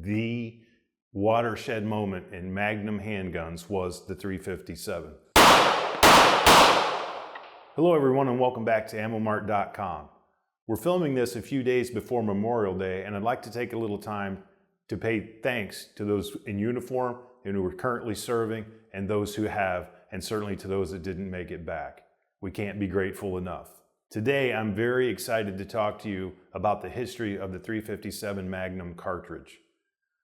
the watershed moment in Magnum handguns was the 357. Hello everyone and welcome back to AmmoMart.com. We're filming this a few days before Memorial Day, and I'd like to take a little time to pay thanks to those in uniform and who are currently serving, and those who have, and certainly to those that didn't make it back. We can't be grateful enough. Today, I'm very excited to talk to you about the history of the 357 Magnum cartridge.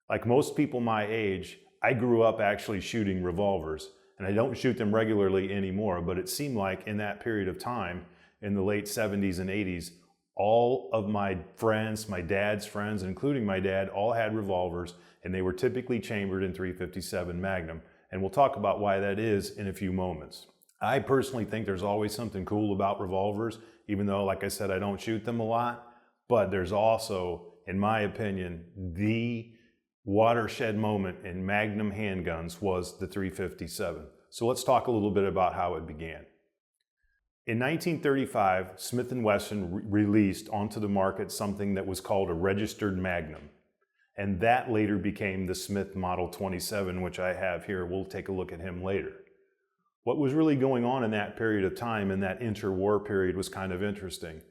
Like most people my age, I grew up actually shooting revolvers, and I don't shoot them regularly anymore, but it seemed like in that period of time, in the late 70s and 80s, all of my friends, my dad's friends, including my dad, all had revolvers, and they were typically chambered in 357 Magnum, and we'll talk about why that is in a few moments. I personally think there's always something cool about revolvers, even though, like I said, I don't shoot them a lot, but there's also, in my opinion, the watershed moment in Magnum handguns was the 357. So let's talk a little bit about how it began. In 1935, Smith & Wesson released onto the market something that was called a registered Magnum. And that later became the Smith Model 27, which I have here. We'll take a look at him later. What was really going on in that period of time, in that interwar period, was kind of interesting.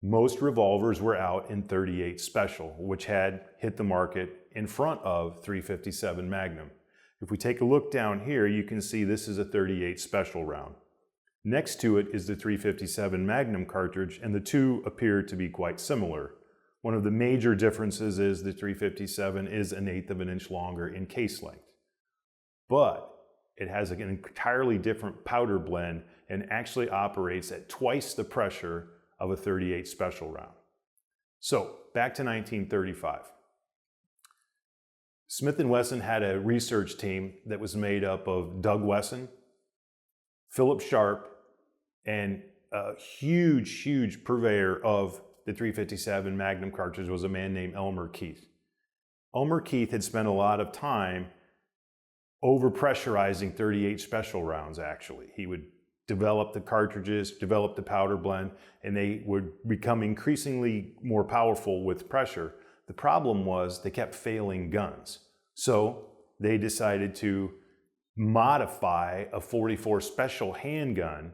Most revolvers were out in .38 Special, which had hit the market in front of 357 Magnum. If we take a look down here, you can see this is a .38 Special round. Next to it is the 357 Magnum cartridge, and the two appear to be quite similar. One of the major differences is the 357 is 1/8 of an inch longer in case length. But it has an entirely different powder blend and actually operates at twice the pressure of a .38 Special round. So back to 1935. Smith & Wesson had a research team that was made up of Doug Wesson, Philip Sharp, and a huge purveyor of the 357 Magnum cartridge was a man named Elmer Keith. Elmer Keith had spent a lot of time overpressurizing .38 Special rounds, actually. He would develop the cartridges, develop the powder blend, and they would become increasingly more powerful with pressure. The problem was they kept failing guns. So they decided to modify a .44 Special handgun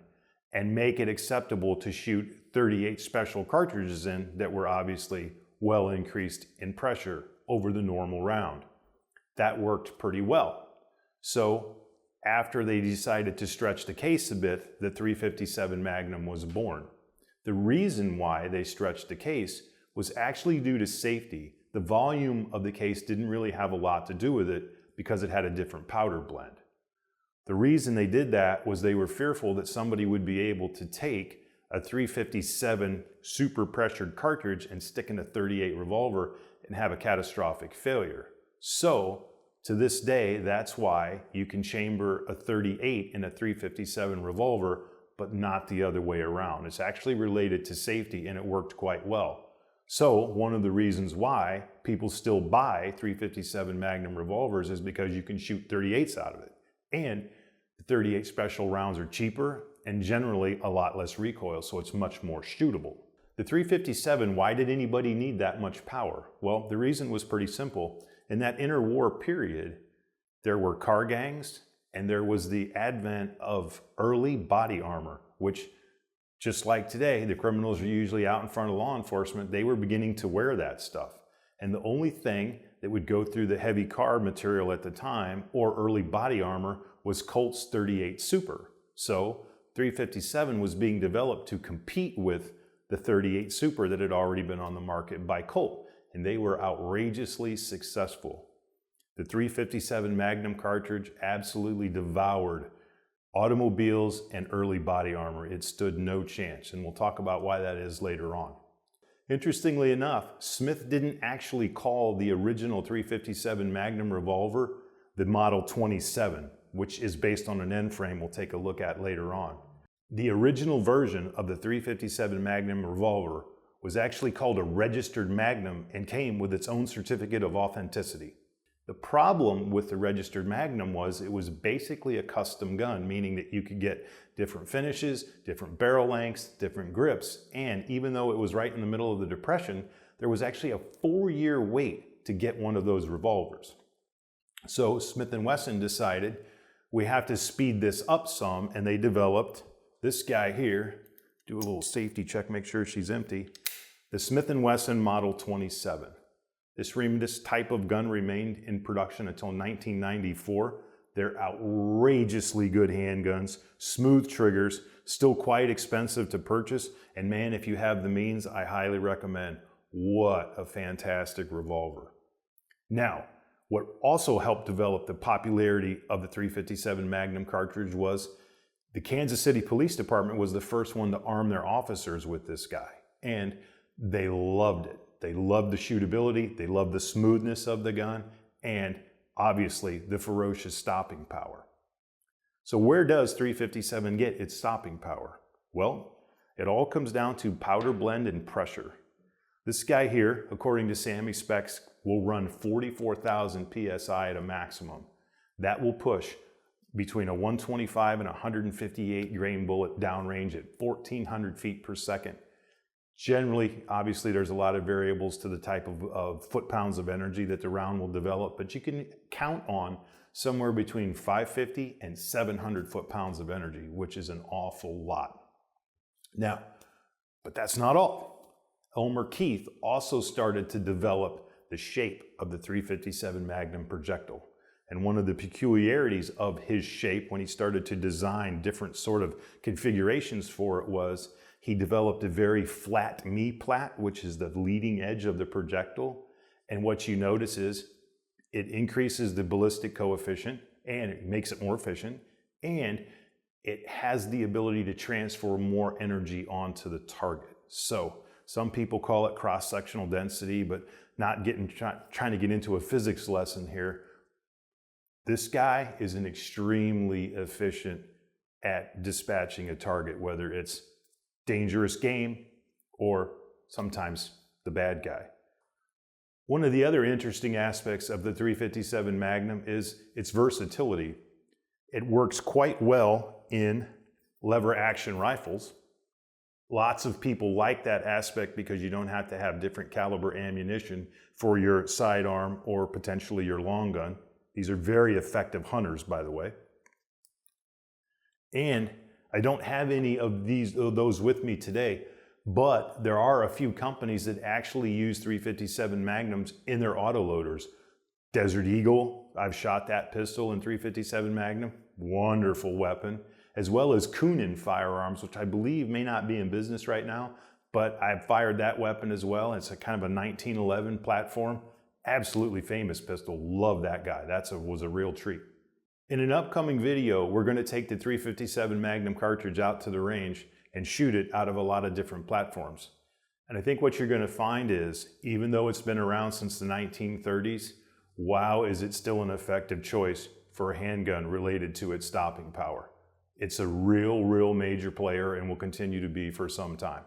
and make it acceptable to shoot .38 Special cartridges in that were obviously well increased in pressure over the normal round. That worked pretty well. So after they decided to stretch the case a bit, the 357 Magnum was born. The reason why they stretched the case was actually due to safety. The volume of the case didn't really have a lot to do with it because it had a different powder blend. The reason they did that was they were fearful that somebody would be able to take a 357 super pressured cartridge and stick in a .38 revolver and have a catastrophic failure. So to this day, that's why you can chamber a .38 in a 357 revolver, but not the other way around. It's actually related to safety, and it worked quite well. So one of the reasons why people still buy 357 Magnum revolvers is because you can shoot .38s out of it. And the .38 Special rounds are cheaper and generally a lot less recoil, so it's much more shootable. The 357, why did anybody need that much power? Well, the reason was pretty simple. In that interwar period, there were car gangs and there was the advent of early body armor, which, just like today, the criminals are usually out in front of law enforcement. They were beginning to wear that stuff. And the only thing that would go through the heavy car material at the time, or early body armor, was Colt's .38 Super. So 357 was being developed to compete with the .38 Super that had already been on the market by Colt, and they were outrageously successful. The 357 Magnum cartridge absolutely devoured automobiles and early body armor. It stood no chance, and we'll talk about why that is later on. Interestingly enough, Smith didn't actually call the original 357 Magnum revolver the Model 27, which is based on an end frame we'll take a look at later on. The original version of the 357 Magnum revolver was actually called a registered Magnum and came with its own certificate of authenticity. The problem with the registered Magnum was it was basically a custom gun, meaning that you could get different finishes, different barrel lengths, different grips, and even though it was right in the middle of the Depression, there was actually a 4-year wait to get one of those revolvers. So Smith & Wesson decided we have to speed this up some, and they developed this guy here. Do a little safety check, make sure she's empty. The Smith & Wesson Model 27. This type of gun remained in production until 1994. They're outrageously good handguns, smooth triggers, still quite expensive to purchase. And man, if you have the means, I highly recommend. What a fantastic revolver. Now, what also helped develop the popularity of the .357 Magnum cartridge was the Kansas City Police Department was the first one to arm their officers with this guy. And they loved it. They loved the shootability, they loved the smoothness of the gun, and obviously the ferocious stopping power. So where does .357 get its stopping power? Well, it all comes down to powder blend and pressure. This guy here, according to Sammy Specs, will run 44,000 PSI at a maximum. That will push between a 125 and 158 grain bullet downrange at 1,400 feet per second. Generally, obviously, there's a lot of variables to the type of foot-pounds of energy that the round will develop, but you can count on somewhere between 550 and 700 foot-pounds of energy, which is an awful lot. Now, but that's not all. Elmer Keith also started to develop the shape of the .357 Magnum Projectile. And one of the peculiarities of his shape when he started to design different sort of configurations for it was he developed a very flat knee-plat, which is the leading edge of the projectile. And what you notice is it increases the ballistic coefficient and it makes it more efficient. And it has the ability to transfer more energy onto the target. So some people call it cross-sectional density, but not trying to get into a physics lesson here. This guy is an extremely efficient at dispatching a target, whether it's dangerous game or sometimes the bad guy. One of the other interesting aspects of the .357 Magnum is its versatility. It works quite well in lever action rifles. Lots of people like that aspect because you don't have to have different caliber ammunition for your sidearm or potentially your long gun. These are very effective hunters, by the way. And I don't have any of those with me today, but there are a few companies that actually use .357 Magnums in their autoloaders. Desert Eagle, I've shot that pistol in .357 Magnum, wonderful weapon, as well as Coonan Firearms, which I believe may not be in business right now, but I've fired that weapon as well. It's a kind of a 1911 platform, absolutely famous pistol, love that guy, was a real treat. In an upcoming video, we're going to take the .357 Magnum cartridge out to the range and shoot it out of a lot of different platforms. And I think what you're going to find is, even though it's been around since the 1930s, wow, is it still an effective choice for a handgun related to its stopping power. It's a real major player and will continue to be for some time.